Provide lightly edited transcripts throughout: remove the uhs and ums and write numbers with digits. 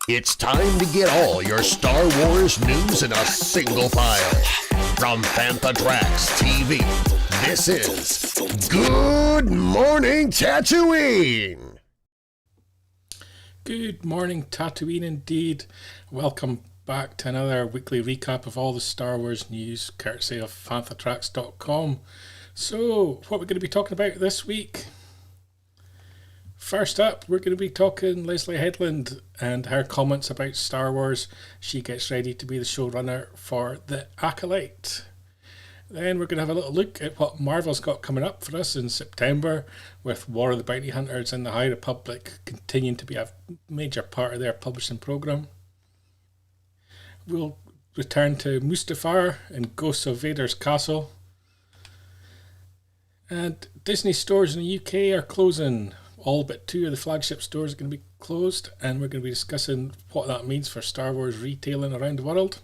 It's time to get all your Star Wars news in a single file. From Fantatrax TV, this is Good Morning Tatooine! Good morning Tatooine indeed. Welcome back to another weekly recap of all the Star Wars news, courtesy of Fantatrax.com. So, what we're going to be talking about this week? First up, we're going to be talking Leslye Headland and her comments about Star Wars. She gets ready to be the showrunner for The Acolyte. Then we're going to have a little look at what Marvel's got coming up for us in September, with War of the Bounty Hunters and the High Republic continuing to be a major part of their publishing programme. We'll return to Mustafar and Ghosts of Vader's Castle. And Disney stores in the UK are closing. All but 2 of the flagship stores are going to be closed, and we're going to be discussing what that means for Star Wars retailing around the world.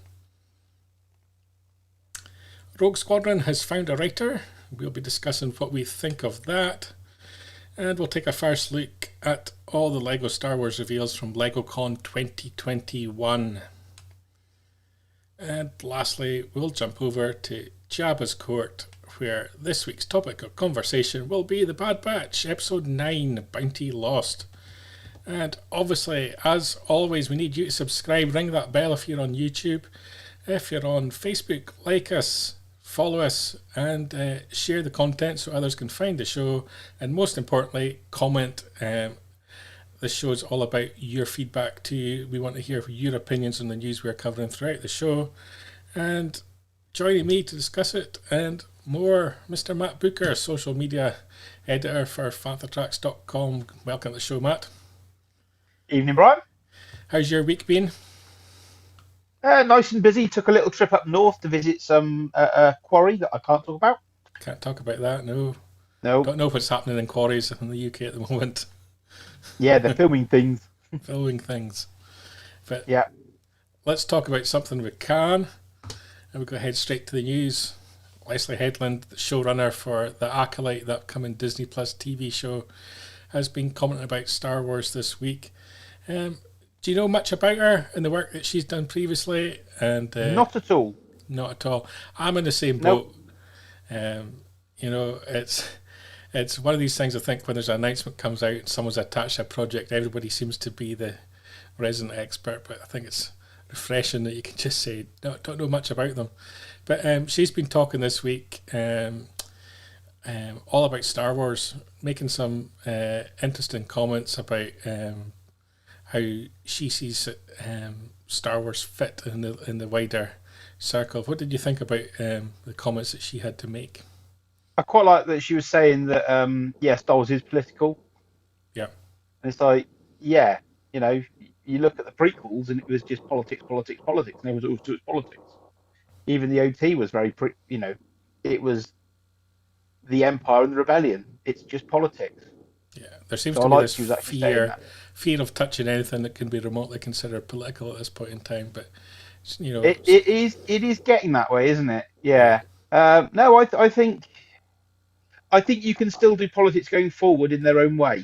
Rogue Squadron has found a writer. We'll be discussing what we think of that. And we'll take a first look at all the LEGO Star Wars reveals from LegoCon 2021. And lastly, we'll jump over to Jabba's Court, where this week's topic of conversation will be The Bad Batch, Episode 9, Bounty Lost. And obviously, as always, we need you to subscribe, ring that bell if you're on YouTube. If you're on Facebook, like us, follow us, and share the content so others can find the show. And most importantly, comment. This show is all about your feedback too. We want to hear your opinions on the news we're covering throughout the show. And joining me to discuss it and more, Mr. Matt Booker, social media editor for Fantatrax.com. Welcome to the show, Matt. Evening, Brian. How's your week been? Nice and busy. Took a little trip up north to visit some quarry that I can't talk about. Can't talk about that, no. No. Don't know what's happening in quarries in the UK at the moment. Yeah, they're filming things. Filming things. But yeah, let's talk about something we can. And we'll go head straight to the news. Leslye Headland, the showrunner for The Acolyte, the upcoming Disney Plus TV show, has been commenting about Star Wars this week. Do you know much about her and the work that she's done previously? And not at all. Not at all. I'm in the same boat. You know, it's one of these things. I think when there's an announcement comes out and someone's attached to a project, everybody seems to be the resident expert. But I think it's refreshing that you can just say, no, don't know much about them. But she's been talking this week all about Star Wars, making some interesting comments about how she sees Star Wars fit in the wider circle. What did you think about the comments that she had to make? I quite like that she was saying that, Star Wars is political. Yeah. And it's like, yeah, you know, you look at the prequels and it was just politics. And there was always politics. Even the OT was very, it was the Empire and the Rebellion. It's just politics. Yeah, there seems to be this fear of touching anything that can be remotely considered political at this point in time. But, you know... It is getting that way, isn't it? Yeah. No, I think you can still do politics going forward in their own way.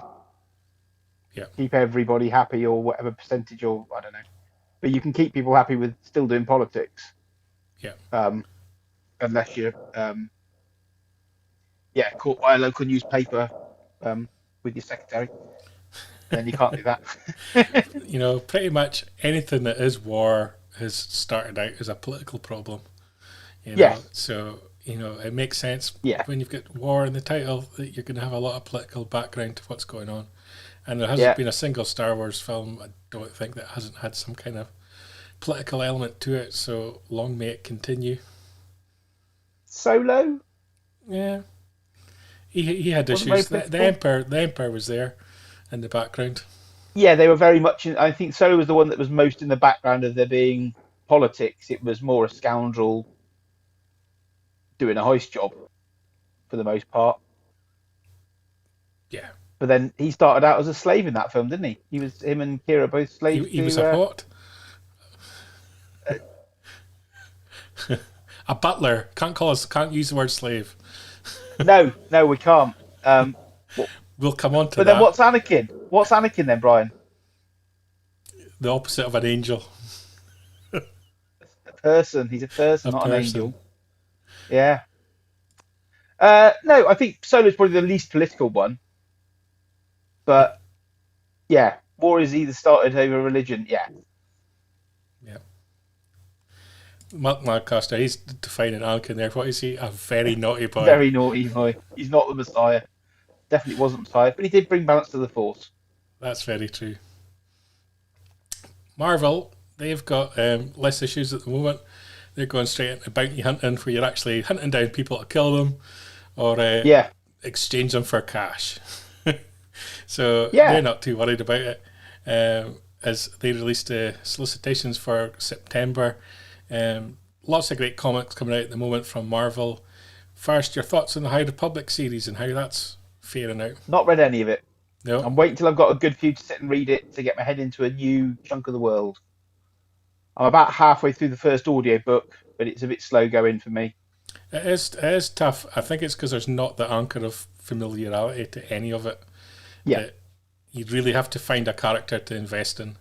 Yeah. keep everybody happy or whatever percentage, or I don't know. But you can keep people happy with still doing politics. Yeah. Unless you're caught by a local newspaper with your secretary, and then you can't do that. You know, pretty much anything that is war has started out as a political problem. You know, Yes. so you know it makes sense Yeah. when you've got war in the title that you're going to have a lot of political background to what's going on. And there hasn't Yeah. been a single Star Wars film, I don't think, that hasn't had some kind of political element to it. So long may it continue. Solo Yeah, he had wasn't very issues. The political. Emperor was there in the background. Yeah, they were very much. I think Solo was the one that was most in the background of there being politics. It was more a scoundrel doing a heist job for the most part. Yeah, But then he started out as a slave in that film, didn't he? Him and Kira both slaves he was to. a what? A butler. Can't use the word slave. No, we can't. We'll come on to But that. then what's Anakin? What's Anakin then, Brian? The opposite of an angel. A person. He's a person, A not person. an angel. Yeah. No, I think Solo's probably the least political one. But yeah, war is either started over religion. Yeah. Yeah. Mark Lancaster, he's defining Anakin there. What is he? A very naughty boy. Very naughty boy. He's not the Messiah. Definitely wasn't Messiah, but he did bring balance to the Force. That's very true. Marvel, they've got less issues at the moment. They're going straight into bounty hunting, where you're actually hunting down people to kill them, or Yeah. exchange them for cash. So Yeah. they're not too worried about it. As they released solicitations for September. Lots of great comics coming out at the moment from Marvel. First, your thoughts on the High Republic series and how that's faring out? Not read any of it. No, I'm waiting till I've got a good few to sit and read it to get my head into a new chunk of the world. I'm about halfway through the first audiobook, but it's a bit slow going for me. it is tough. I think it's because there's not the anchor of familiarity to any of it. Yeah. That you really have to find a character to invest in.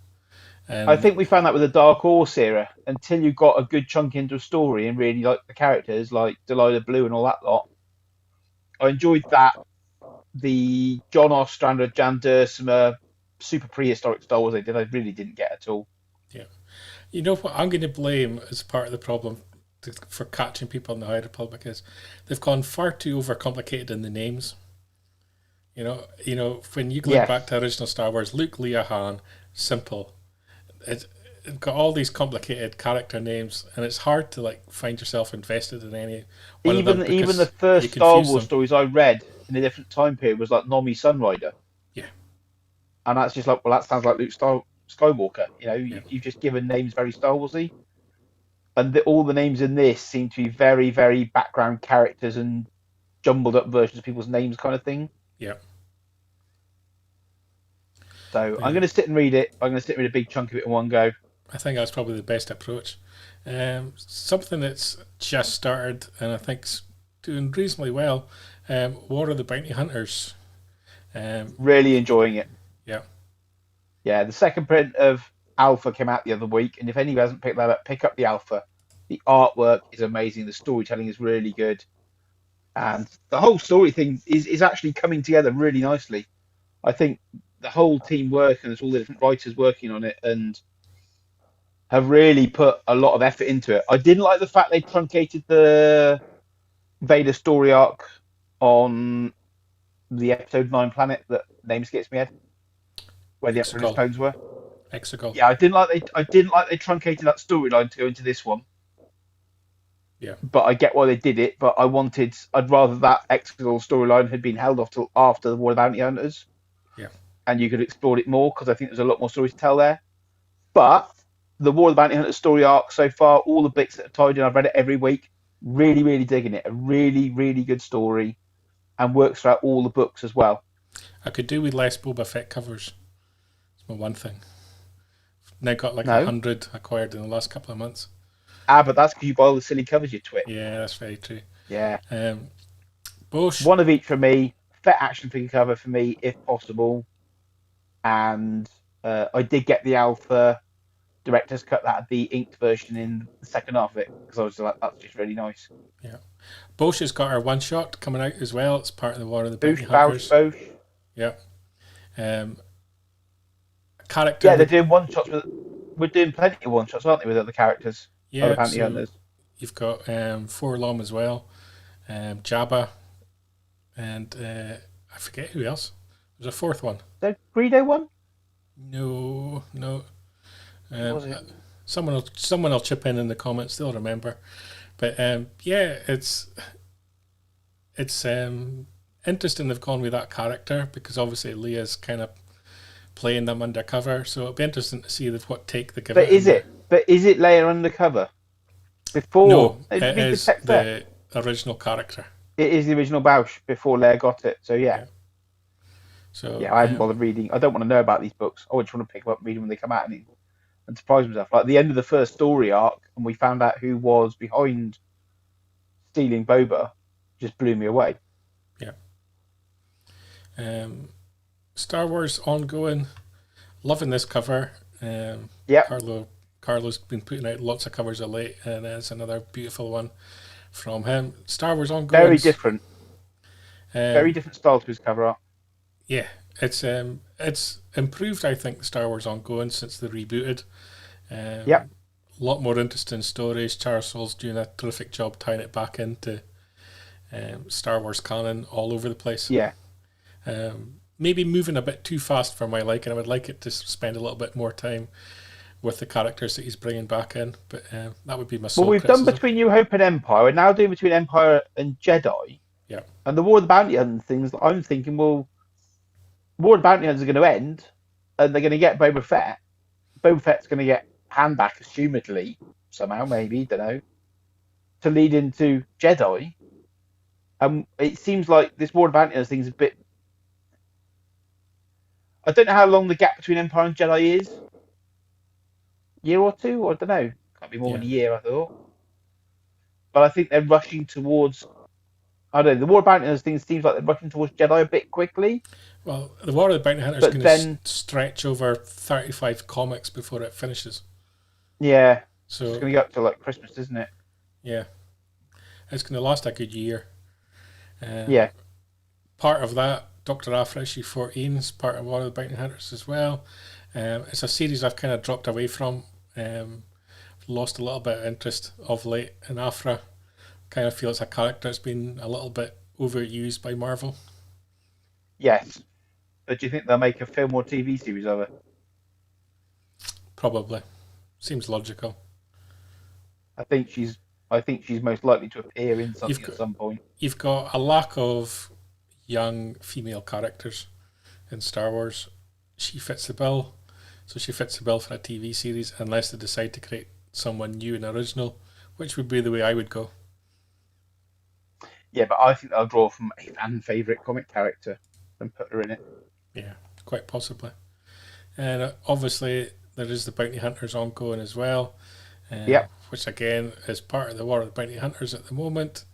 I think we found that with the Dark Horse era. Until you got a good chunk into a story and really like the characters, like Delilah Blue and all that lot. I enjoyed that. The John Ostrander, Jan Duursema, super prehistoric Star Wars they did, I really didn't get at all. Yeah. You know what I'm going to blame as part of the problem for catching people in the High Republic is they've gone far too overcomplicated in the names. You know, when you look Yes. back to original Star Wars, Luke, Leia, Han, simple. It's got all these complicated character names, and it's hard to like find yourself invested in any one of them Even because the first you Star confuse Wars them. stories I read in a different time period was like Nomi Sunrider. Yeah. And that's just like, well, that sounds like Luke Skywalker. You know, Yeah. you've just given names very Star Warsy. And all the names in this seem to be very, very background characters and jumbled up versions of people's names kind of thing. Yeah. So I'm going to sit and read it. I'm going to sit and read a big chunk of it in one go. I think that's probably the best approach. Something that's just started and I think's doing reasonably well. War of the Bounty Hunters. Really enjoying it. Yeah. Yeah, the second print of Alpha came out the other week, and if anyone hasn't picked that up, pick up the Alpha. The artwork is amazing. The storytelling is really good. And the whole story thing is actually coming together really nicely. I think the whole team work and there's all the different writers working on it and have really put a lot of effort into it. I didn't like the fact they truncated the Vader story arc on the episode 9 planet that name escapes me head, where the Emperor's Exegol. clones were. Exegol. Yeah, I didn't like they truncated that storyline to go into this one. Yeah. But I get why they did it. But I'd rather that Exegol storyline had been held off till after the War of the Bounty Hunters. Yeah. And you could explore it more because I think there's a lot more stories to tell there. But the War of the Bounty Hunters story arc so far, all the bits that are tied in, I've read it every week. Really, really digging it. A really, really good story, and works throughout all the books as well. I could do with less Boba Fett covers. It's my one thing. Now got like No. 100 acquired in the last couple of months. But that's because you buy all the silly covers, you twit. Yeah, that's very true. Yeah. Bosch. One of each for me. Fett action figure cover for me, if possible. and I did get the alpha director's cut that had the inked version in the second half of it because I was like, that's just really nice. Yeah. Bosch has got her one shot coming out as well. It's part of the War of the Bounty Boosh, Hunters. Bosch. Yeah. Character. Yeah, they're doing one shots with. We're doing plenty of one shots, aren't they, with other characters? Yeah, other bounty so hunters. You've got Forlom as well, Jabba, and I forget who else. There's a fourth one. The Greedo one? No. What was it? Someone will chip in the comments. They'll remember. But yeah, it's interesting they've gone with that character because obviously Leia's kind of playing them undercover. So it'll be interesting to see what take they give it. But is it Leia undercover? Before no, it is the original character. It is the original Bausch before Leia got it. So yeah. So yeah, I hadn't bothered reading. I don't want to know about these books. I just want to pick them up, read them when they come out, and surprise myself. Like the end of the first story arc, and we found out who was behind stealing Boba, just blew me away. Yeah. Star Wars ongoing. Loving this cover. Yeah. Carlo's been putting out lots of covers of late, and there's another beautiful one from him. Star Wars ongoing. Very different. Very different style to his cover art. Yeah, it's improved, I think, Star Wars ongoing since they rebooted. Yep. A lot more interesting stories. Charles Soule's doing a terrific job tying it back into Star Wars canon all over the place. Yeah. Maybe moving a bit too fast for my liking. I would like it to spend a little bit more time with the characters that he's bringing back in, but that would be my sole criticism. Done Between New Hope and Empire. We're now doing Between Empire and Jedi. Yeah. And the War of the Bounty Hunters things, I'm thinking, well, War of the Bounty Hunters are going to end, and they're going to get Boba Fett. Boba Fett's going to get hand back, assumedly, somehow, maybe, don't know, to lead into Jedi. It seems like this War of the Bounty Hunters thing is a bit... I don't know how long the gap between Empire and Jedi is. Year or two? I don't know. Can't be more than a year, I thought. But I think they're rushing towards... I don't know. The War of the Bounty Hunters thing seems like they're rushing towards Jedi a bit quickly. Well, the War of the Bounty Hunters is going to stretch over 35 comics before it finishes. Yeah. So it's going to go up to like Christmas, isn't it? Yeah. It's going to last a good year. Yeah. Part of that, Dr. Aphra issue 14 is part of War of the Bounty Hunters as well. It's a series I've kind of dropped away from. Lost a little bit of interest of late in Aphra. Kind of feel it's a character that's been a little bit overused by Marvel. Yes. But do you think they'll make a film or TV series of it? Probably. Seems logical. I think she's most likely to appear in something at some point. You've got a lack of young female characters in Star Wars. She fits the bill. So she fits the bill for a TV series unless they decide to create someone new and original, which would be the way I would go. Yeah, but I think they'll draw from a fan favourite comic character and put her in it. Yeah, quite possibly. And obviously there is the Bounty Hunters ongoing as well. Which again is part of the War of the Bounty Hunters at the moment.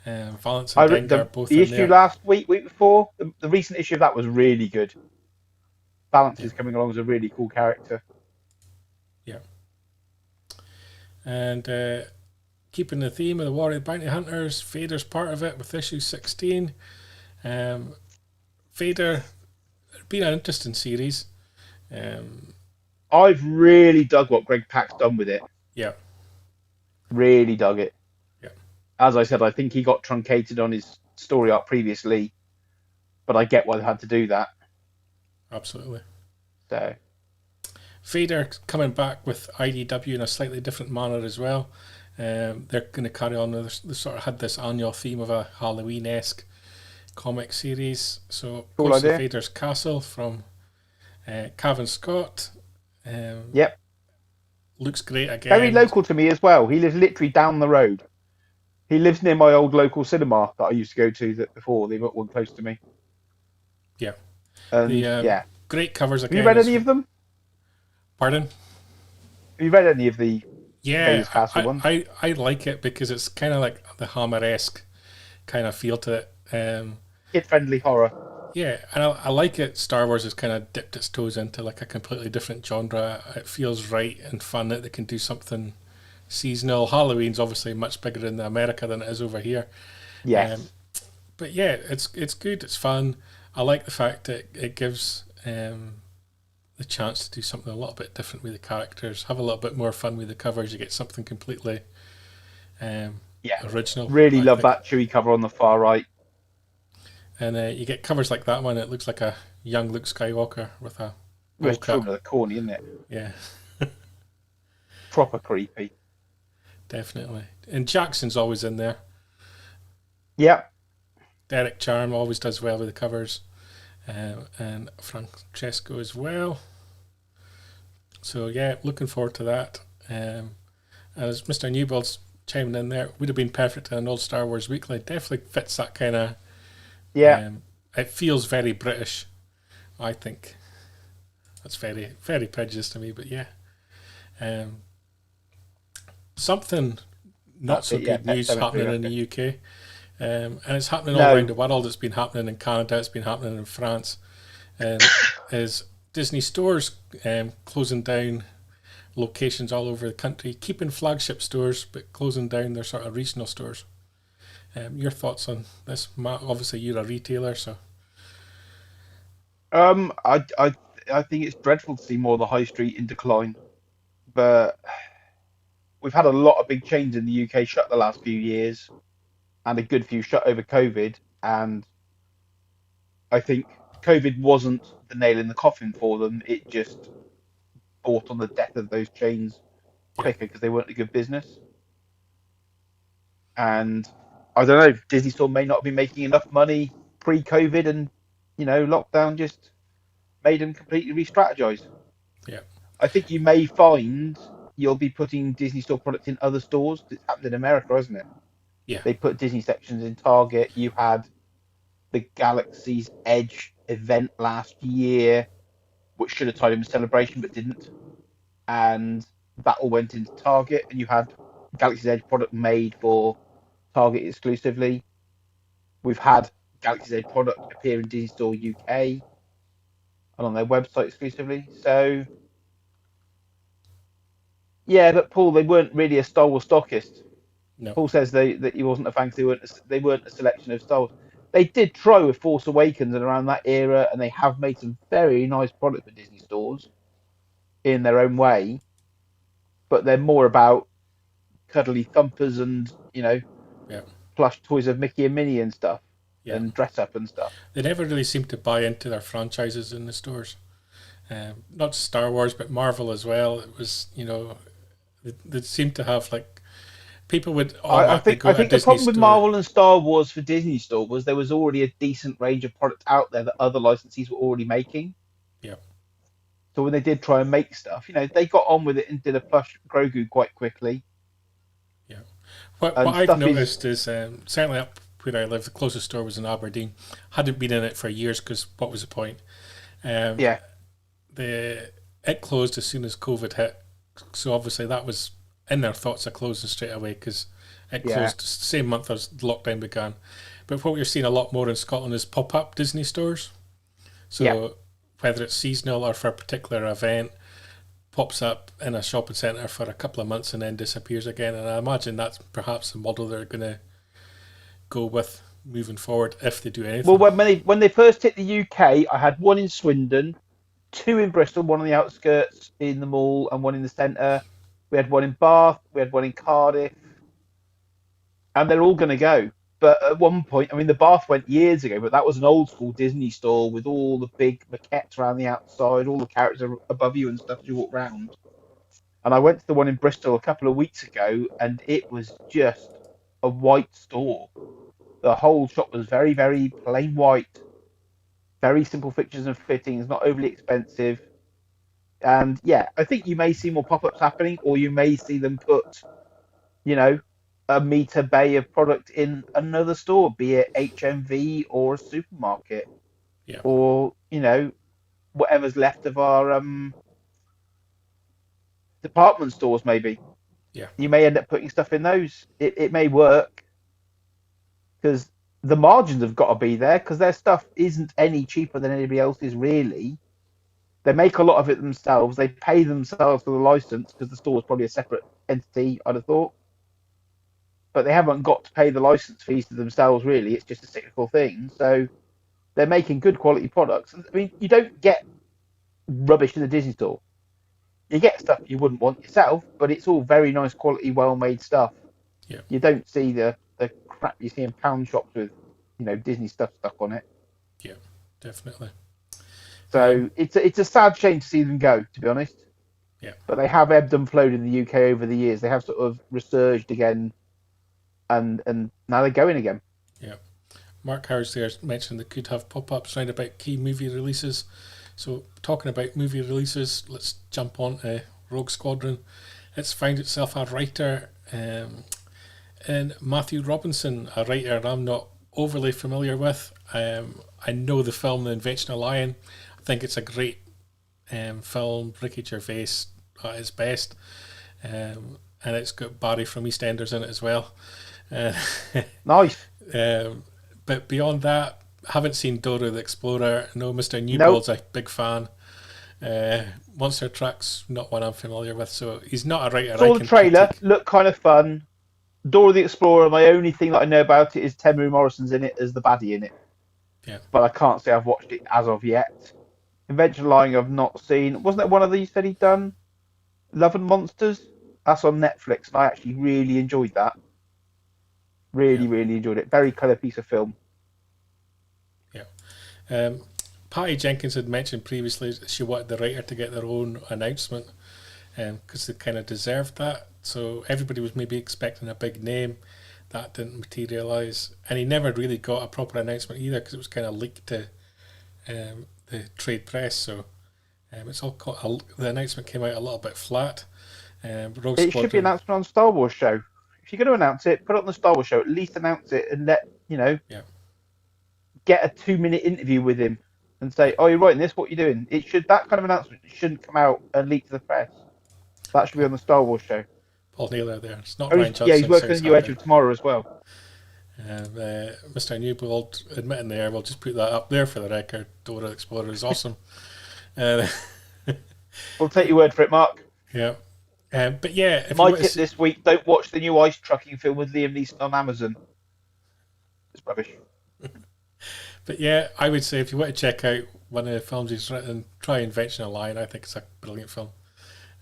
Valance and Dengar are both in there. The issue last week before, the recent issue of that was really good. Valance is coming along as a really cool character. Yeah. And keeping the theme of the War of the Bounty Hunters, Vader's part of it with issue 16. Vader, it's been an interesting series. I've really dug what Greg Pak's done with it. Yeah. Really dug it. Yeah. As I said, I think he got truncated on his story arc previously, but I get why they had to do that. Absolutely. So Vader coming back with IDW in a slightly different manner as well. They're going to carry on. They sort of had this annual theme of a Halloween-esque comic series. So cool idea. Vader's Castle from Cavan Scott. Yep. Looks great again. Very local to me as well. He lives literally down the road. He lives near my old local cinema that I used to go to before. They've got one close to me. Yeah. Yeah. Great covers again. Have you read any of them? Pardon? Have you read any of the Castle ones? I like it because it's kind of like the Hammer-esque kind of feel to it. Kid-friendly horror. Yeah, and I like it. Star Wars has kind of dipped its toes into like a completely different genre. It feels right and fun that they can do something seasonal. Halloween's obviously much bigger in America than it is over here. Um, Yes. but yeah, it's good. It's fun. I like the fact that it gives the chance to do something a little bit different with the characters. Have a little bit more fun with the covers. You get something completely um, Yeah. original, Really I love think. that Chewie cover on the far right. And you get covers like that one. It looks like a young Luke Skywalker with a Well, bowl it's true, cut. another corny, isn't it? Yeah, Proper creepy. definitely. And Jackson's always in there. Yeah. Derek Charm always does well with the covers, and Francesco as well. So yeah, looking forward to that. As Mr. Newbill's chiming in there, would have been perfect in an old Star Wars weekly. Definitely fits that kind of. Yeah. It feels very British. I think that's very very prejudiced to me, but yeah. Um, Something not That's so it. Yeah. good Pet news Cemetery happening in record. the UK. And it's happening all No. around the world. It's been happening in Canada. It's been happening in France. Is Disney stores closing down locations all over the country, keeping flagship stores but closing down their sort of regional stores. Your thoughts on this, Matt? Obviously, you're a retailer, so Um, I, I, I think it's dreadful to see more of the high street in decline, but we've had a lot of big chains in the UK shut the last few years, and a good few shut over COVID. And I think COVID wasn't the nail in the coffin for them. It just brought on the death of those chains yeah, quicker because they weren't a good business. And I don't know, Disney Store may not be making enough money pre-COVID, and lockdown just made them completely re-strategize. yeah, I think you may find you'll be putting Disney Store products in other stores. It's happened in America, hasn't it? yeah, They put Disney sections in Target. You had the Galaxy's Edge event last year, which should have tied in with Celebration but didn't, and that all went into Target. And you had Galaxy's Edge product made for Target exclusively. We've had Galaxy's Edge product appear in Disney Store UK and on their website exclusively. So yeah, but Paul, they weren't really a Star Wars stockist. no, Paul says that he wasn't a fan because they weren't a selection of Star Wars. They did try with Force Awakens and around that era, and they have made some very nice products for Disney stores in their own way. But they're more about cuddly thumpers and yeah, plush toys of Mickey and Minnie and stuff, yeah. and dress up and stuff. They never really seem to buy into their franchises in the stores. Not just Star Wars, but Marvel as well. It was, they seem to have like people would I, I automatically think go I to a think the Disney problem with store. Marvel and Star Wars for Disney Store was there was already a decent range of products out there that other licensees were already making. Yeah, So when they did try and make stuff, they got on with it and did a plush Grogu quite quickly. yeah. What And I've stuff is, noticed is certainly up where I live, the closest store was in Aberdeen. Hadn't been in it for years because what was the point? Um, yeah, it closed as soon as COVID hit, so obviously that was in their thoughts of closing straight away because it yeah, closed the same month as lockdown began. But what we're seeing a lot more in Scotland is pop-up Disney stores. yeah. So whether it's seasonal or for a particular event, pops up in a shopping centre for a couple of months and then disappears again. And I imagine that's perhaps the model they're going to go with moving forward if they do Well, anything. when they first hit the UK, I had one in Swindon, two in Bristol, one on the outskirts in the mall, and one in the centre. We had one in Bath, we had one in Cardiff, and they're all going to go. But at one point, I mean, the Bath went years ago, but that was an old school Disney store with all the big maquettes around the outside, all the characters above you and stuff as you walk round. And I went to the one in Bristol a couple of weeks ago, and it was just a white store. The whole shop was very, very plain white, very simple fixtures and fittings, not overly expensive. And yeah, I think you may see more pop-ups happening, or you may see them put, you know, a meter bay of product in another store, be it HMV or a supermarket, Yeah, or whatever's left of our department stores. Maybe yeah, you may end up putting stuff in those. It may work because the margins have got to be there because their stuff isn't any cheaper than anybody else's, really. They make a lot of it themselves. They pay themselves for the license because the store is probably a separate entity, I'd have thought. But they haven't got to pay the license fees to themselves, really. It's just a cyclical thing. So they're making good quality products. I mean, you don't get rubbish in the Disney store. You get stuff you wouldn't want yourself, but it's all very nice quality, well-made stuff. Yeah. You don't see the crap you see in pound shops with, Disney stuff stuck on it. Yeah, definitely. So it's a sad shame to see them go, to be honest. Yeah. But they have ebbed and flowed in the UK over the years. They have sort of resurged again, and now they're going again. Yeah. Mark Howard's there mentioned they could have pop-ups round about key movie releases. So talking about movie releases, let's jump on to Rogue Squadron. It's found itself a writer in Matthew Robinson, a writer I'm not overly familiar with. I know the film The Invention of Lying. I think it's a great film, Ricky Gervais at his best. And it's got Barry from EastEnders in it as well. Nice. But beyond that, haven't seen Dora the Explorer. No, Mr. Newbold's a big fan. Monster Truck's not one I'm familiar with, so he's not a writer. Saw the trailer, looked kind of fun. Dora the Explorer, my only thing that I know about it is Temuera Morrison's in it as the baddie in it. Yeah. But I can't say I've watched it as of yet. Invention of Lying I've not seen. Wasn't that one of these that he'd done? Love and Monsters? That's on Netflix, and I actually really enjoyed that. Really enjoyed it. Very clever piece of film. Yeah. Patty Jenkins had mentioned previously that she wanted the writer to get their own announcement because they kind of deserved that. So everybody was maybe expecting a big name. That didn't materialise. And he never really got a proper announcement either because it was kind of leaked to the trade press. So it's all the announcement came out a little bit flat. Rogue It should be announced on Star Wars show. If you're going to announce it, put it on the Star Wars show. At least announce it and let, get a 2-minute interview with him and say, oh, you're writing this, what are you doing? That kind of announcement shouldn't come out and leak to the press. That should be on the Star Wars show. Paul Naylor there. It's not Ryan Johnson. Yeah, he's working on New Edge of Tomorrow as well. Mr. Newbold admitting there, we'll just put that up there for the record. Dora the Explorer is awesome. We'll take your word for it, Mark. Yeah. But yeah, my tip this week: don't watch the new ice trucking film with Liam Neeson on Amazon. It's rubbish. But yeah, I would say if you want to check out one of the films he's written, try Invention of Lying. I think it's a brilliant film.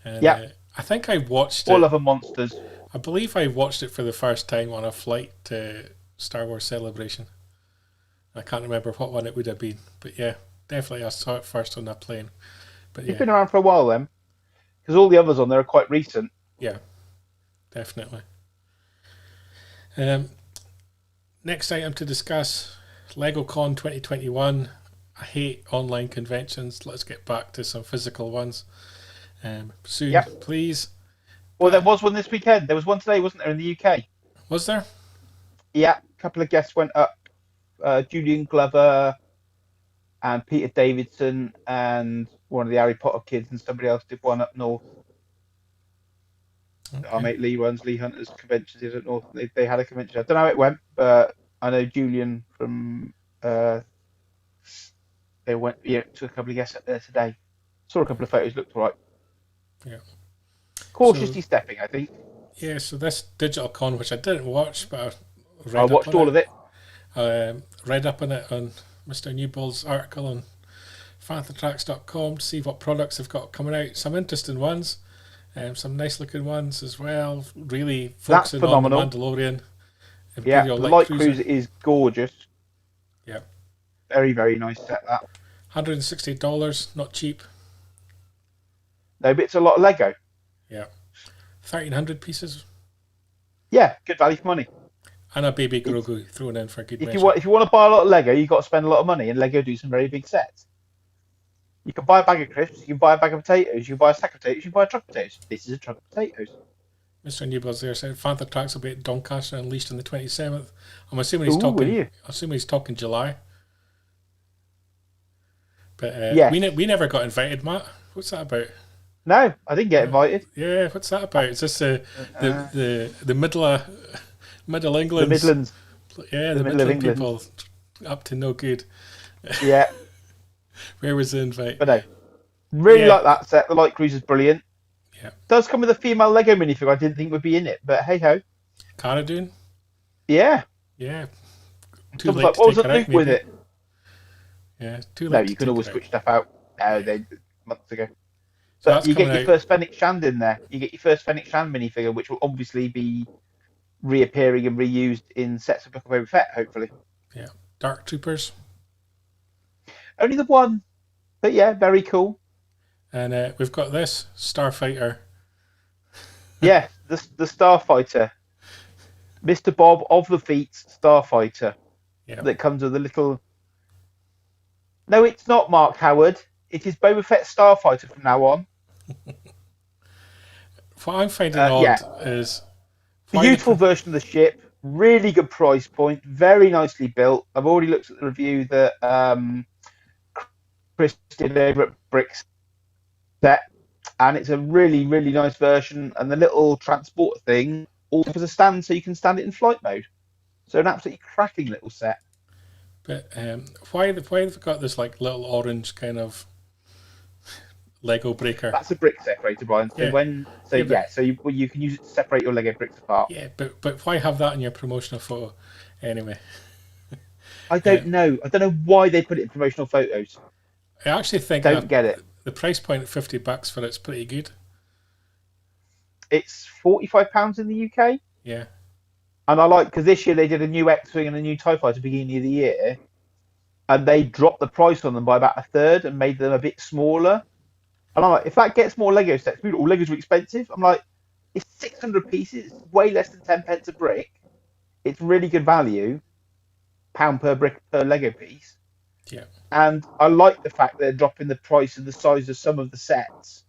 And, I think I watched All of them monsters. I believe I watched it for the first time on a flight to Star Wars Celebration. I can't remember what one it would have been, but yeah, definitely I saw it first on that plane. But You've been around for a while then, because all the others on there are quite recent. Yeah, definitely. Next item to discuss, LegoCon 2021. I hate online conventions. Let's get back to some physical ones soon, please. Well, there was one this weekend. There was one today, wasn't there, in the UK? Was there? Yeah, a couple of guests went up. Julian Glover and Peter Davidson and one of the Harry Potter kids and somebody else did one up north. Okay. Our mate Lee runs Lee Hunter's conventions in up north. They had a convention. I don't know how it went, but I know Julian from they went took a couple of guests up there today. Saw a couple of photos, looked all right. Yeah. Cautiously stepping, I think. Yeah, so this Digital Con, which I didn't watch, but I watched all of it. Read up on it on Mr. Newbold's article on fantatracks.com to see what products they've got coming out. Some interesting ones, some nice looking ones as well. Really focusing on the Mandalorian. Imperial the Light Cruiser is gorgeous. Yeah. Very, very nice set, that. $160, not cheap. No, but it's a lot of Lego. Yeah. 1,300 pieces. Yeah, good value for money. And a baby Grogu thrown in for a good measure. If you want to buy a lot of Lego, you've got to spend a lot of money, and Lego do some very big sets. You can buy a bag of crisps, you can buy a bag of potatoes, you can buy a sack of potatoes, you can buy a truck of potatoes. This is a truck of potatoes. Mr. Newbold's there said Panther Tracks will be at Doncaster Unleashed on the 27th. I'm assuming he's talking July. But we never got invited, Matt. What's that about? No, I didn't get invited. Yeah, what's that about? Is this the Middle England? The Midlands. Yeah, the the middle of Midland England. people up to no good. Yeah, Where was the invite? but no, really Yeah. like that set. The light cruiser's brilliant. Yeah. Does come with a female Lego minifigure I didn't think would be in it, but hey ho. Cara Dune? Yeah. Yeah. Too Someone's late like, to what was take that her out, Luke with maybe. it? Yeah, too No, late you to can take always her switch out. stuff out. Yeah. They months ago. So But that's you get coming your out. first Fennec Shand in there. You get your first Fennec Shand minifigure, which will obviously be reappearing and reused in sets of Book of Boba Fett, hopefully. Yeah. Dark Troopers. Only the one. But yeah, very cool. And we've got this Starfighter. Yeah, the Starfighter. Mr. Bob of the Fleet's Starfighter. Yeah. That comes with a little... No, it's not Mark Howard. It is Boba Fett Starfighter from now on. What I'm finding odd is... Beautiful version of the ship. Really good price point. Very nicely built. I've already looked at the review that Chris did over at Bricks Set. And it's a really, really nice version. And the little transport thing also has a stand so you can stand it in flight mode. So an absolutely cracking little set. But why they've got this like little orange kind of Lego breaker? That's a brick separator, Brian. So you can use it to separate your Lego bricks apart. Yeah, but why have that in your promotional photo anyway? I don't know. I don't know why they put it in promotional photos. I actually think Don't get it. The price point at $50 for it's pretty good. It's £45 in the UK. Yeah. And I like, because this year they did a new X-Wing and a new TIE Fighter beginning of the year, and they dropped the price on them by about a third and made them a bit smaller. And I'm like, if that gets more Lego sets, all Legos are expensive. I'm like, it's 600 pieces, it's way less than 10 pence a brick. It's really good value, pound per brick per Lego piece. Yeah. And I like the fact they're dropping the price and the size of some of the sets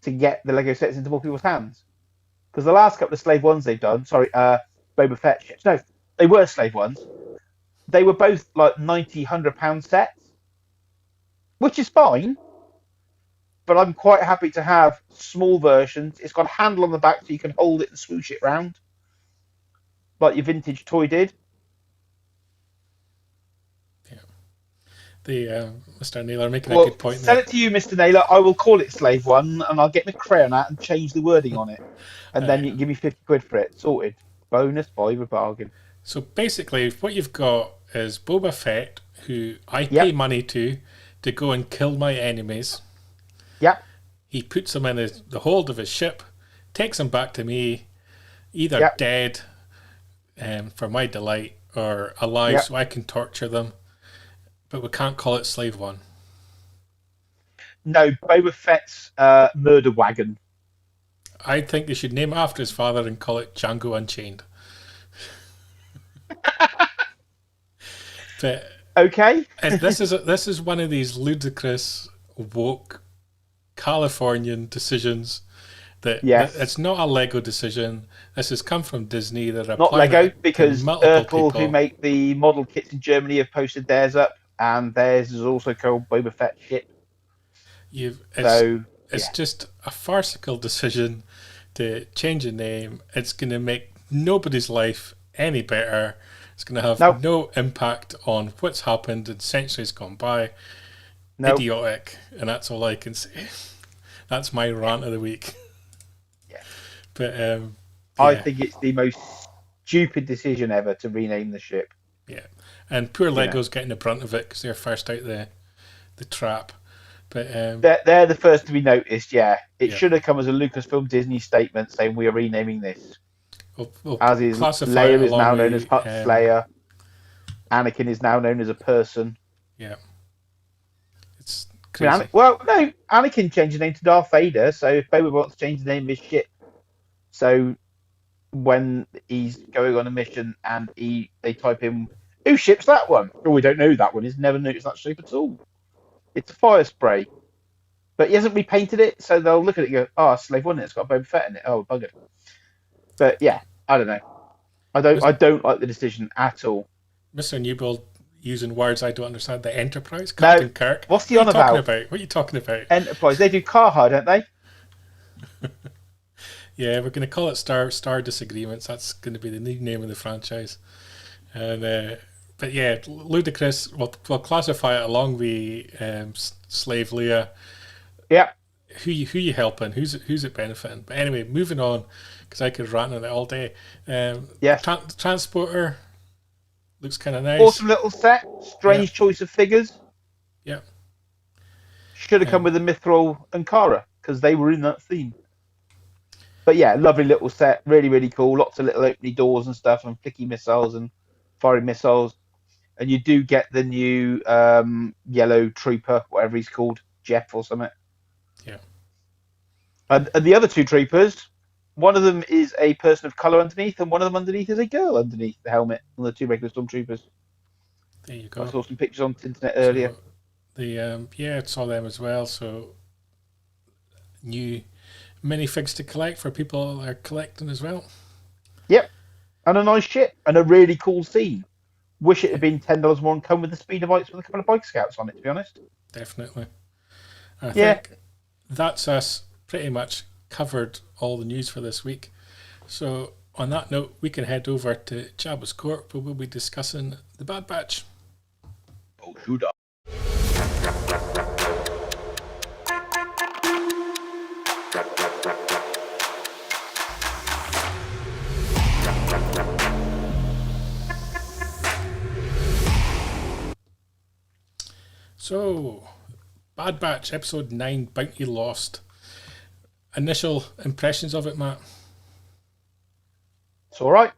to get the Lego sets into more people's hands. Because the last couple of Slave Ones they've done, Boba Fett ships. No, they were Slave Ones. They were both like £90, £100 sets, which is fine. But I'm quite happy to have small versions. It's got a handle on the back so you can hold it and swoosh it round, like your vintage toy did. Yeah. The Mr. Naylor making a good point. Send it to you, Mr. Naylor. I will call it Slave One, and I'll get my crayon out and change the wording on it, and then you can give me £50 for it. Sorted. Bonus buy with bargain. So basically, what you've got is Boba Fett, who I pay money to go and kill my enemies. Yep. He puts them in the hold of his ship, takes them back to me, either dead for my delight or alive so I can torture them. But we can't call it Slave One. No, Boba Fett's murder wagon. I think they should name it after his father and call it Django Unchained. But, okay. And this is one of these ludicrous, woke, Californian decisions that it's not a Lego decision. This has come from Disney. They're not Lego, because Ertl, who make the model kits in Germany, have posted theirs up, and theirs is also called Boba Fett ship. It's just a farcical decision to change a name. It's going to make nobody's life any better. It's going to have no impact on what's happened in centuries gone by. Idiotic, and that's all I can say. That's my rant of the week. Yeah. But I think it's the most stupid decision ever to rename the ship. Yeah, and poor Lego's getting the brunt of it because they're first out the trap. But they're the first to be noticed. Yeah, it should have come as a Lucasfilm Disney statement saying we are renaming this. As is Leia is now known as Hut Slayer. Anakin is now known as a person. Yeah, it's crazy. Anakin changed his name to Darth Vader. So if Boba wants to change the name of his ship, so when he's going on a mission and they type in who ships that one? Oh, we don't know who that one is. Never noticed that shape at all. It's a fire spray, but he hasn't repainted it, so they'll look at it and go, "Oh, Slave One, it's got Boba Fett in it. Oh, buggered." But yeah, I don't know. I don't like the decision at all. Mr. Newbold using words I don't understand. The Enterprise, Captain Kirk. What's he on about? What are you talking about? Enterprise. They do car hire, don't they? Yeah, we're going to call it Star Disagreements. That's going to be the new name of the franchise. And but yeah, ludicrous. We'll classify it along the slave Leia. Yeah. Who you helping? Who's it benefiting? But anyway, moving on, because I could rant on it all day. Yes. The transporter looks kind of nice. Awesome little set. Strange choice of figures. Yeah. Should have come with the Mithril and Kara, because they were in that theme. But yeah, lovely little set. Really, really cool. Lots of little opening doors and stuff, and flicky missiles and firing missiles. And you do get the new yellow trooper, whatever he's called, Jeff or something. Yeah. And the other two troopers, one of them is a person of colour underneath, and one of them underneath is a girl underneath the helmet on the two regular stormtroopers. There you go. I saw some pictures on the internet earlier. So I saw them as well. So new minifigs to collect for people that are collecting as well. Yep, and a nice ship and a really cool scene. Wish it had been $10 more and come with the speeder bikes with a couple of bike scouts on it. To be honest, definitely. I think that's us pretty much covered all the news for this week. So on that note, we can head over to Jabba's court, where we'll be discussing the Bad Batch. Oh, shoot up. So, Bad Batch, Episode 9, Bounty Lost. Initial impressions of it, Matt? It's all right.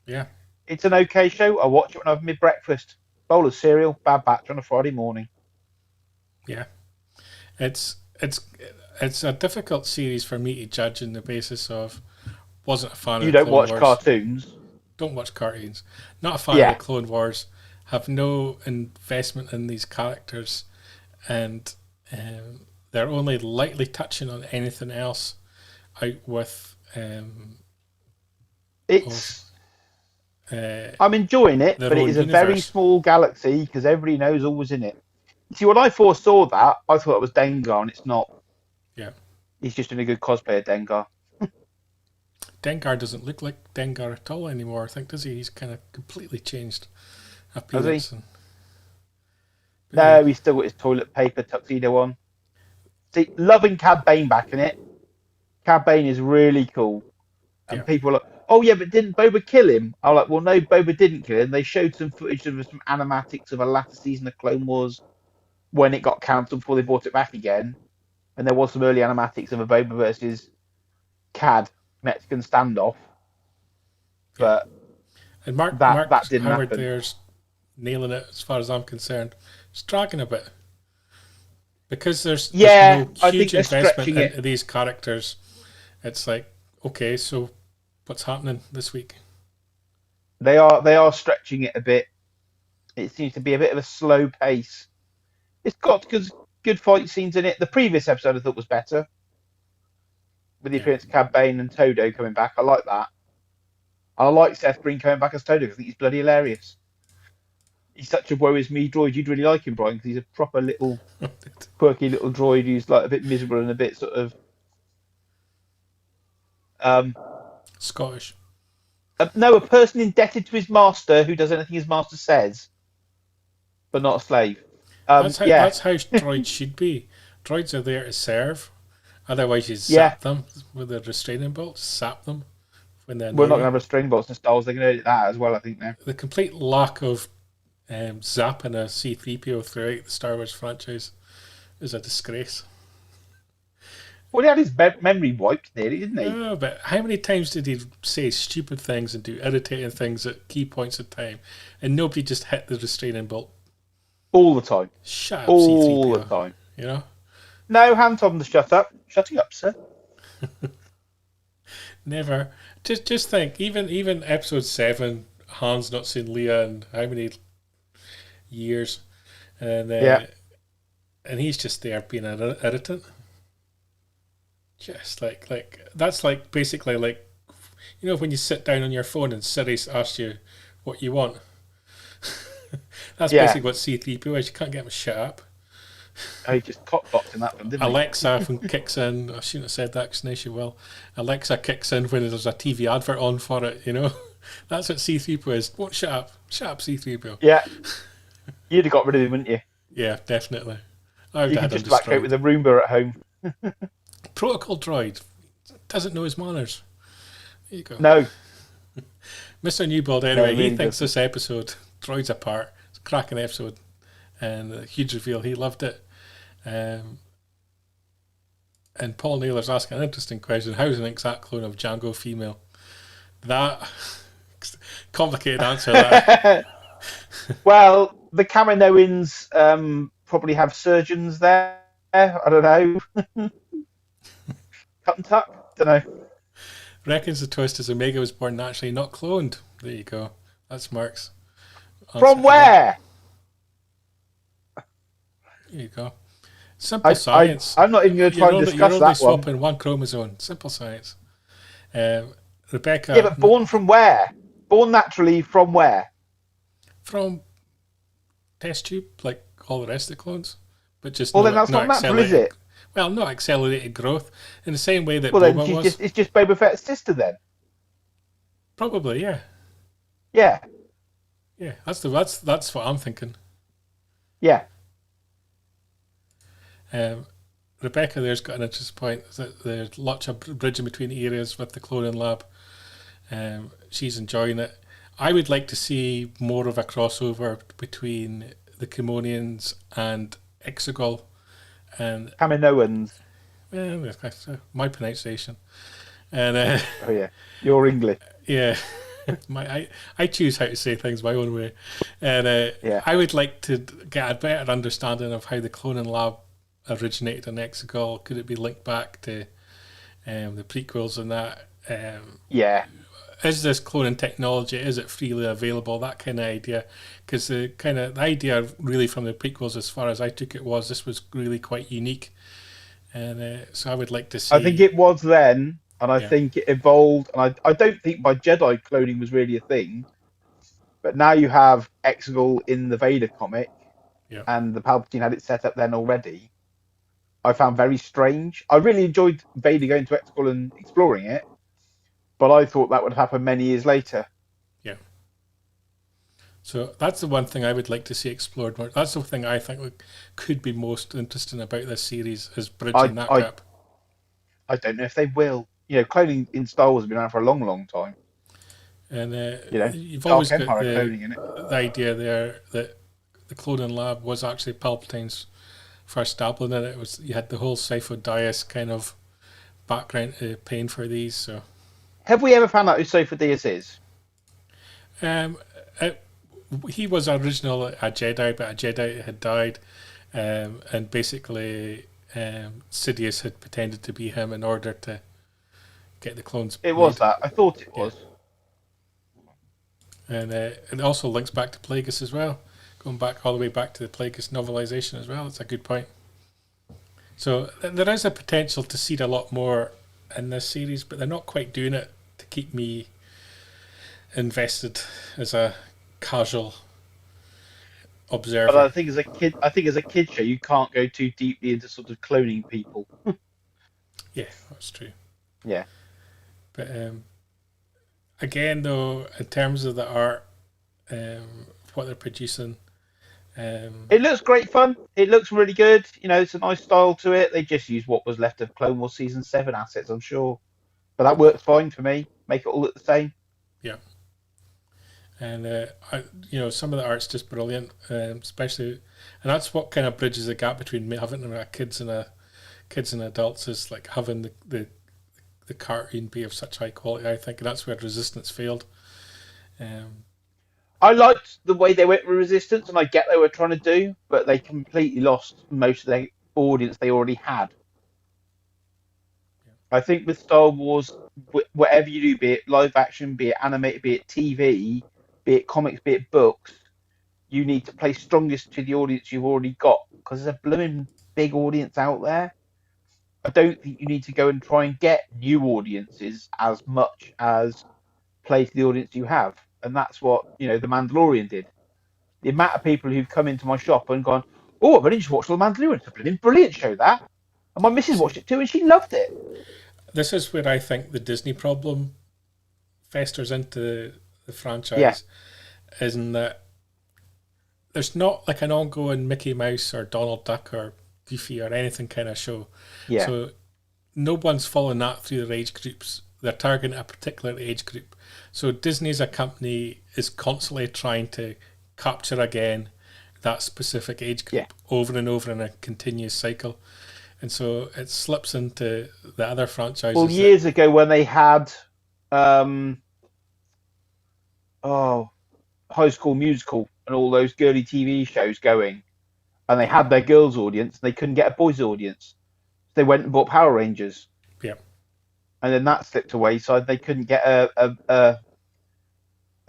Yeah. It's an okay show. I watch it when I have mid-breakfast. Bowl of cereal, Bad Batch on a Friday morning. Yeah. It's a difficult series for me to judge on the basis of wasn't a fan You of the don't Clone watch Wars. Cartoons. Don't watch cartoons. Not a fan of the Clone Wars. Have no investment in these characters, and they're only lightly touching on anything else out with I'm enjoying it, but it is a very small galaxy because everybody knows all was in it. See, when I first saw that, I thought it was Dengar, and it's not. Yeah. He's just doing a good cosplay of Dengar. Dengar doesn't look like Dengar at all anymore, I think, does he? He's kind of completely changed appearance. No, he's still got his toilet paper tuxedo on. See, loving Cad Bane back in it. Cad Bane is really cool. And people are like, oh yeah, but didn't Boba kill him? I'm like, well, no, Boba didn't kill him. They showed some footage of some animatics of a latter season of Clone Wars when it got cancelled before they brought it back again. And there was some early animatics of a Boba versus Cad Mexican standoff. But and Mark didn't Howard happen. There's nailing it as far as I'm concerned. It's dragging a bit. Because there's no huge investment into these characters. It's like, okay, so what's happening this week? They are stretching it a bit. It seems to be a bit of a slow pace. It's got good fight scenes in it. The previous episode I thought was better. With the appearance of Cad Bane and Todo coming back. I like that. I like Seth Green coming back as Todo. I think he's bloody hilarious. He's such a woe is me droid. You'd really like him, Brian, because he's a proper little quirky little droid who's like a bit miserable and a bit sort of Scottish. No, a person indebted to his master who does anything his master says, but not a slave. That's how droids should be. Droids are there to serve. Otherwise, you zap them with a restraining bolt. Zap them when they're. We're not going to have restraining bolts in Star Wars. They're going to do that as well, I think. Now the complete lack of zapping a C-3PO throughout the Star Wars franchise is a disgrace. Well, he had his memory wiped nearly, didn't he? Oh, but how many times did he say stupid things and do irritating things at key points of time, and nobody just hit the restraining bolt? All the time. Shut up, all C-3PO. The time. You know? No, hand told him to shut up. Shutting up, sir. Never. Just think, even episode 7, Han's not seen Leia in how many years, and and he's just there being an irritant. Just like that's like basically like, you know, when you sit down on your phone and Siri asks you what you want. That's basically what C-3PO is. You can't get him to shut up. He just cockblocked in that one, didn't Alexa kicks in. I shouldn't have said that because now she will. Alexa kicks in when there's a TV advert on for it, you know? That's what C3PO is. Won't shut up. Shut up, C3PO. he? Yeah. You'd have got rid of him, wouldn't you? Yeah, definitely. I would You have could had him just about cope destroyed. with a Roomba at home. Protocol droid doesn't know his manners. There you go. No. Mr. Newbold, anyway, really he thinks doesn't. this episode, Droids Apart, it's a cracking episode. And a huge reveal. He loved it. And Paul Naylor's asking an interesting question. How's an exact clone of Django female? That complicated answer. That. Well, the Kaminoans probably have surgeons there. I don't know. Cut and tuck? Don't know. Reckons the twist is Omega was born naturally, not cloned. There you go. That's Mark's answer. From where? There you go. Simple science. I'm not even going to try and discuss you're only that one. swapping one chromosome. Simple science. Rebecca. Yeah, but born from where? Born naturally from where? From test tube, like all the rest of the clones, but just Well, then that's not natural, is it? Well, not accelerated growth in the same way that Well, then Boba was. it's just Boba Fett's sister then. Probably, yeah, Yeah, yeah. That's what I'm thinking. yeah. Rebecca there's got an interesting point that there's lots of bridging between areas with the cloning lab. She's enjoying it. I would like to see more of a crossover between the Kimonians and Exegol. And Kaminoans. My pronunciation. And Oh yeah, you're English. yeah, I choose how to say things my own way. And Yeah. I would like to get a better understanding of how the cloning lab originated in Exegol. Could it be linked back to the prequels and that? Yeah. Is this cloning technology, is it freely available, that kind of idea? Because the idea really from the prequels, as far as I took it, was this was really quite unique. And so I would like to see... I think it was then, and I think it evolved, and I don't think by Jedi cloning was really a thing, but now you have Exegol in the Vader comic, and the Palpatine had it set up then already. I found very strange. I really enjoyed Vader going to Exegol and exploring it, but I thought that would happen many years later. Yeah. So that's the one thing I would like to see explored more. That's the thing I think could be most interesting about this series, is bridging that gap. I don't know if they will. You know, cloning in Star Wars has been around for a long, long time. And you've Dark always got Empire cloning in it. the idea there that the cloning lab was actually Palpatine's first dabbling in it. You had the whole Sifo Dyas kind of background pain for these. So have we ever found out who Sifo Dyas is? He was originally a Jedi, but a Jedi had died, and basically Sidious had pretended to be him in order to get the clones. It was that. I thought it was. And it also links back to Plagueis as well, going back all the way back to the Plagueis novelization as well. That's a good point. So there is a potential to see a lot more in this series, but they're not quite doing it to keep me invested as a casual observer. But I think as a kid show, you can't go too deeply into sort of cloning people. Yeah, that's true. Yeah. But again, though, in terms of the art, what they're producing, it looks great fun. It looks really good. You know, it's a nice style to it. They just use what was left of Clone Wars Season 7 assets, I'm sure. But that works fine for me. Make it all look the same. Yeah. And some of the art's just brilliant, especially, and that's what kind of bridges the gap between having kids and adults, is like having the cartoon be of such high quality. I think, and that's where Resistance failed. I liked the way they went with Resistance, and I get they were trying to do, but they completely lost most of their audience they already had. I think with Star Wars, whatever you do, be it live action, be it animated, be it TV, be it comics, be it books, you need to play strongest to the audience you've already got, because there's a blooming big audience out there. I don't think you need to go and try and get new audiences as much as play to the audience you have. And that's what, The Mandalorian did. The amount of people who've come into my shop and gone, Oh, I've only just watched The Mandalorian. It's a brilliant, brilliant show, that. And my missus watched it too, and she loved it. This is where I think the Disney problem festers into the Yeah. franchise, is in that there's not like an ongoing Mickey Mouse or Donald Duck or Goofy or anything kind of show. Yeah. So no one's following that through their age groups. They're targeting a particular age group. So Disney as a company is constantly trying to capture again that specific age group over and over in a continuous cycle. And so it slips into the other franchises. Well, years ago when they had High School Musical and all those girly TV shows going, and they had their girls' audience, they couldn't get a boys' audience. They went and bought Power Rangers. Yeah. And then that slipped away, so they couldn't get a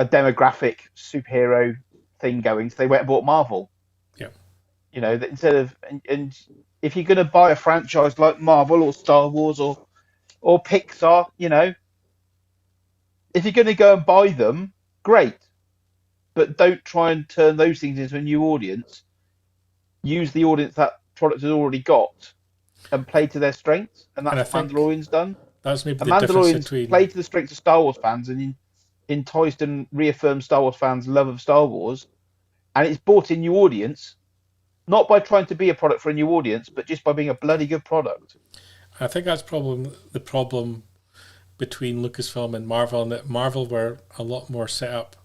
demographic superhero thing going, so they went and bought Marvel. Yeah. You know, that instead of and if you're going to buy a franchise like Marvel or Star Wars or Pixar, you know, if you're going to go and buy them, great, but don't try and turn those things into a new audience. Use the audience that product has already got and play to their strengths, and that's what Mandalorian's done. That's maybe the difference between played to the strengths of Star Wars fans and enticed and reaffirmed Star Wars fans' love of Star Wars, and it's brought in new audience, not by trying to be a product for a new audience, but just by being a bloody good product. I think that's the problem between Lucasfilm and Marvel, and that Marvel were a lot more set up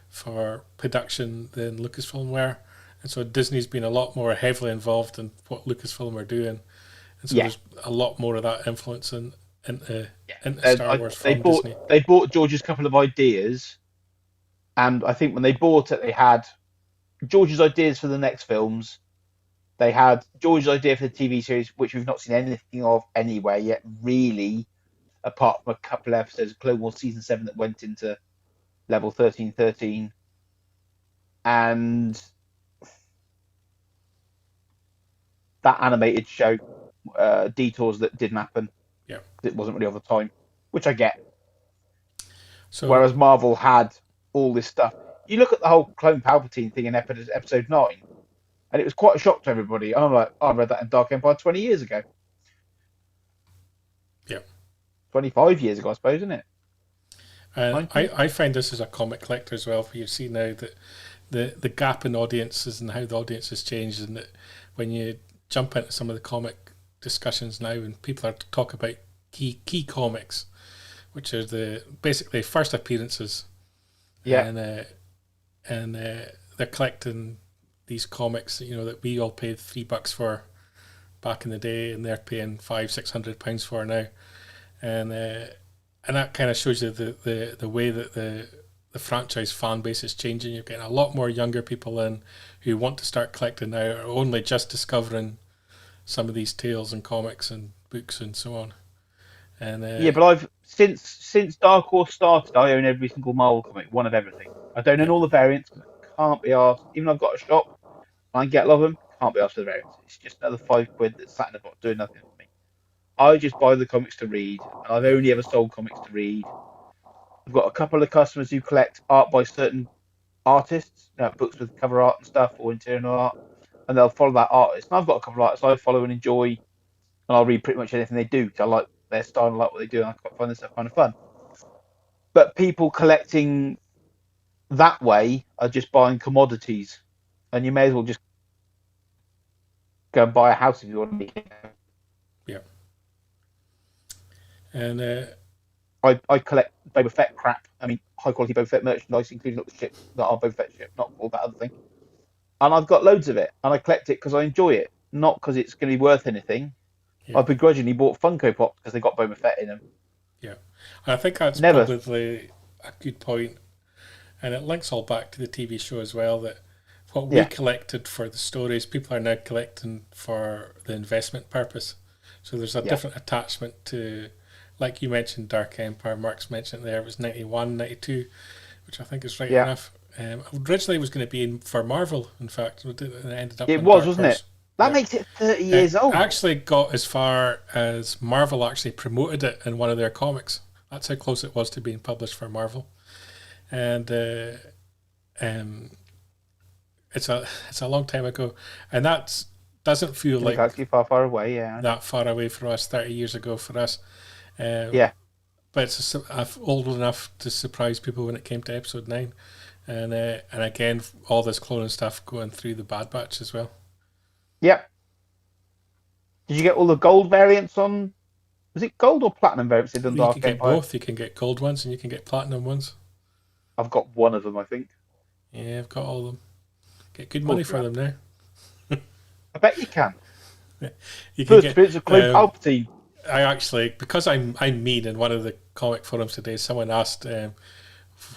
for production than Lucasfilm were, and so Disney's been a lot more heavily involved in what Lucasfilm are doing, and so there's a lot more of that influence into Star Wars from Disney. They bought George's couple of ideas, and I think when they bought it, they had George's ideas for the next films. They had George's idea for the TV series, which we've not seen anything of anywhere yet, really, apart from a couple of episodes of Clone Wars Season 7 that went into Level 1313. And that animated show, Detours, that didn't happen. Yeah. It wasn't really of the time, which I get. So, whereas Marvel had all this stuff. You look at the whole Clone Palpatine thing in episode 9, and it was quite a shock to everybody. I'm like, I read that in Dark Empire 20 years ago. Yeah. 25 years ago, I suppose, isn't it? I find this as a comic collector as well, where you see now that the gap in audiences and how the audience has changed, and that when you jump into some of the comic discussions now, and people are to talk about key comics, which are the basically first appearances, and they're collecting these comics, you know, that we all paid $3 for back in the day, and they're paying £500-600 for now, and that kind of shows you the way that the franchise fan base is changing. You're getting a lot more younger people in who want to start collecting now, or only just discovering some of these tales and comics and books and so on. And but I've since Dark Horse started, I own every single Marvel comic, one of everything. I don't own all the variants. I can't be asked. Even though I've got a shop, I can get a lot of them. Can't be asked for the variants. It's just another £5 that's sat in the box doing nothing for me. I just buy the comics to read, and I've only ever sold comics to read. I've got a couple of customers who collect art by certain artists, you know, books with cover art and stuff, or interior art, and they'll follow that artist. And I've got a couple of artists I follow and enjoy, and I'll read pretty much anything they do because I like their style and I like what they do, and I find this stuff kind of fun. But people collecting that way are just buying commodities, and you may as well just go and buy a house if you want to. Yeah. And I collect Boba Fett crap. I mean, high quality Boba Fett merchandise, including all the ships that are Boba Fett ship, not all that other thing. And I've got loads of it, and I collect it because I enjoy it, not because it's going to be worth anything. Yeah. I begrudgingly bought Funko Pops because they got Boba Fett in them. Yeah, and I think that's probably a good point, and it links all back to the TV show as well. That what we collected for the stories, people are now collecting for the investment purpose. So there's a different attachment to, like you mentioned, Dark Empire. Mark's mentioned there, it was 91, 92, which I think is right enough. Originally it was going to be for Marvel, in fact. It ended up. It was, wasn't it? That makes it 30 years old. Actually got as far as Marvel actually promoted it in one of their comics. That's how close it was to being published for Marvel. And it it's a long time ago, and that doesn't feel like galaxy far, far away. Yeah. that far away for us. 30 years ago for us. Yeah. But it's old enough to surprise people when it came to episode 9, and again all this cloning stuff going through the Bad Batch as well. Yep. Did you get all the gold variants on? Was it gold or platinum variants in You Dark can get Empire? both. You can get gold ones and you can get platinum ones. I've got one of them, I think. Yeah, I've got all of them. Get good money for them now. I bet you can. You can First get appearance of Clone Palpatine. I actually, because I'm mean, in one of the comic forums today, someone asked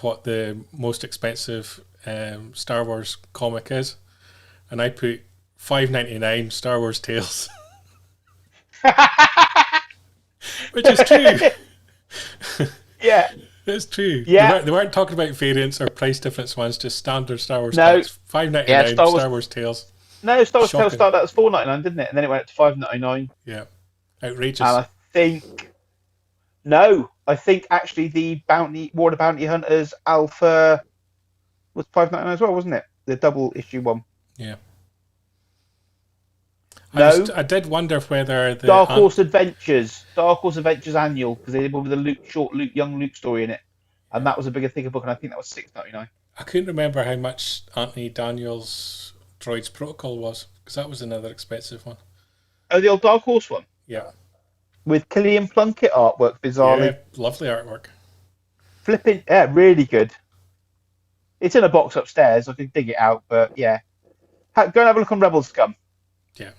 what the most expensive Star Wars comic is, and I put $5.99 Star Wars Tales, which is true. Yeah, It's true. Yeah. They weren't talking about variants or price difference ones, just standard Star Wars No. Tales. $5.99 Yeah, Star Wars Tales. No, Star Wars Shocking. Tales started out as $4.99, didn't it? And then it went up to $5.99. Yeah. Outrageous. And I think actually the War of the Bounty Hunters Alpha was $5.99 as well, wasn't it? The double issue one. Yeah. No. I did wonder whether the Dark Horse Adventures Annual, because they did one with a young Luke story in it, and that was a bigger, thicker book, and I think that was $6.99. I couldn't remember how much Anthony Daniels' Droids Protocol was, because that was another expensive one. Oh, the old Dark Horse one Yeah. with Killian Plunkett artwork, bizarrely. Yeah, lovely artwork. Flipping, yeah, really good. It's in a box upstairs. I can dig it out, but yeah, go and have a look on Rebel Scum. Yeah.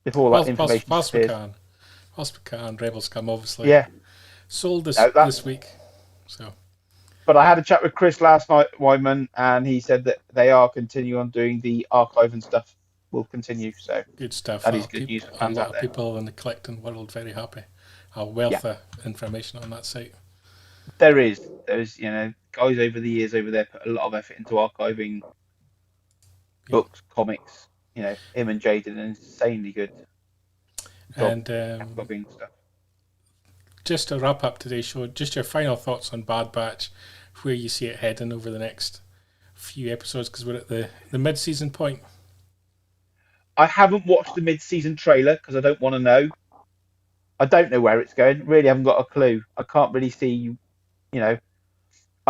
Before that information Whilst we disappears. can, Rebel Scum obviously. Yeah. Sold this week. So. But I had a chat with Chris last night, Wyman, and he said that they are continuing on doing the archive and stuff. Will continue. So good stuff. That is good news for fans a lot out of there. people in the collecting world very happy. A wealth of information on that site. There's guys over the years over there put a lot of effort into archiving books, comics. Him and Jay did an insanely good job And cataloging stuff. just to wrap up today's show, just your final thoughts on Bad Batch, where you see it heading over the next few episodes, because we're at the mid-season point. I haven't watched the mid-season trailer because I don't want to know. I don't know where it's going. Really haven't got a clue. I can't really see, I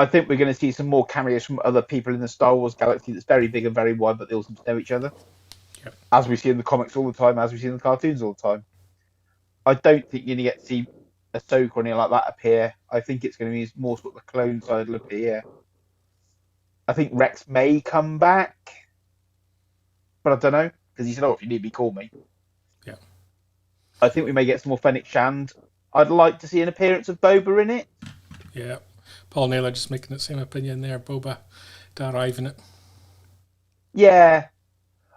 think we're going to see some more cameos from other people in the Star Wars galaxy that's very big and very wide, but they all seem to know each other. Yep. As we see in the comics all the time, as we see in the cartoons all the time. I don't think you're going to get to see Ahsoka or anything like that appear. I think it's going to be more sort of the clone side will appear. I think Rex may come back, but I don't know, because he said, if you need me, call me. Yeah. I think we may get some more Fennec Shand. I'd like to see an appearance of Boba in it. Yeah. Paul Naylor just making the same opinion there. Boba to arrive in it. Yeah.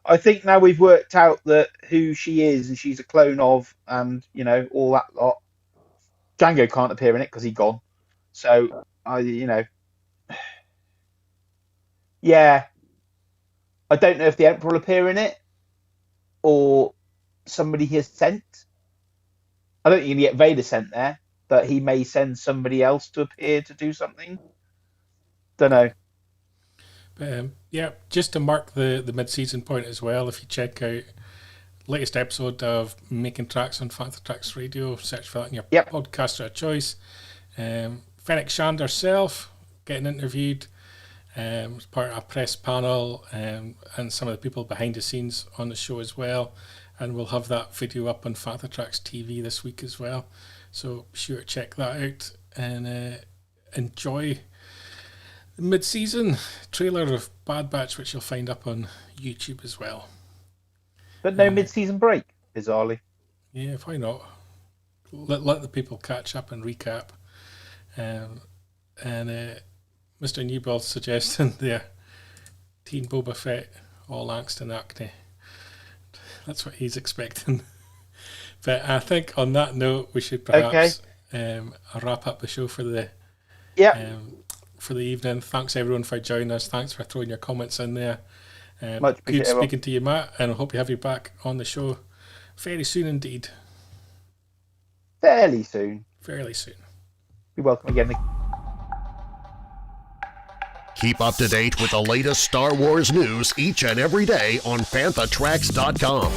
I think now we've worked out that who she is and she's a clone of, and, all that lot. Django can't appear in it because he's gone. So, yeah. I don't know if the Emperor will appear in it or somebody he has sent. I don't think you're going to get Vader sent there, but he may send somebody else to appear to do something. Don't know. But just to mark the mid-season point as well, if you check out latest episode of Making Tracks on Panther Tracks Radio, search for that in your podcaster of choice. Fennec Shand herself getting interviewed as part of a press panel, and some of the people behind the scenes on the show as well. And we'll have that video up on Panther Tracks TV this week as well. So be sure to check that out and enjoy the mid-season trailer of Bad Batch, which you'll find up on YouTube as well. But no mid-season break, bizarrely. Yeah, why not? Let the people catch up and recap. Mr. Newbell suggesting there, Teen Boba Fett, all angst and acne. That's what he's expecting. But I think on that note, we should perhaps wrap up the show for the evening. Thanks everyone for joining us. Thanks for throwing your comments in there. Much good speaking to you, Matt, and I hope to have you back on the show very soon indeed. Fairly soon. Fairly soon. You're welcome again. Keep up to date with the latest Star Wars news each and every day on FanthaTracks.com.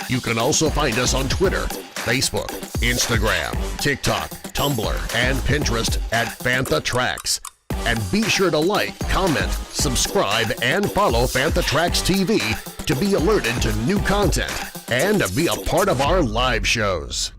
You can also find us on Twitter, Facebook, Instagram, TikTok, Tumblr, and Pinterest at FanthaTracks. And be sure to like, comment, subscribe, and follow FanthaTracks TV to be alerted to new content and to be a part of our live shows.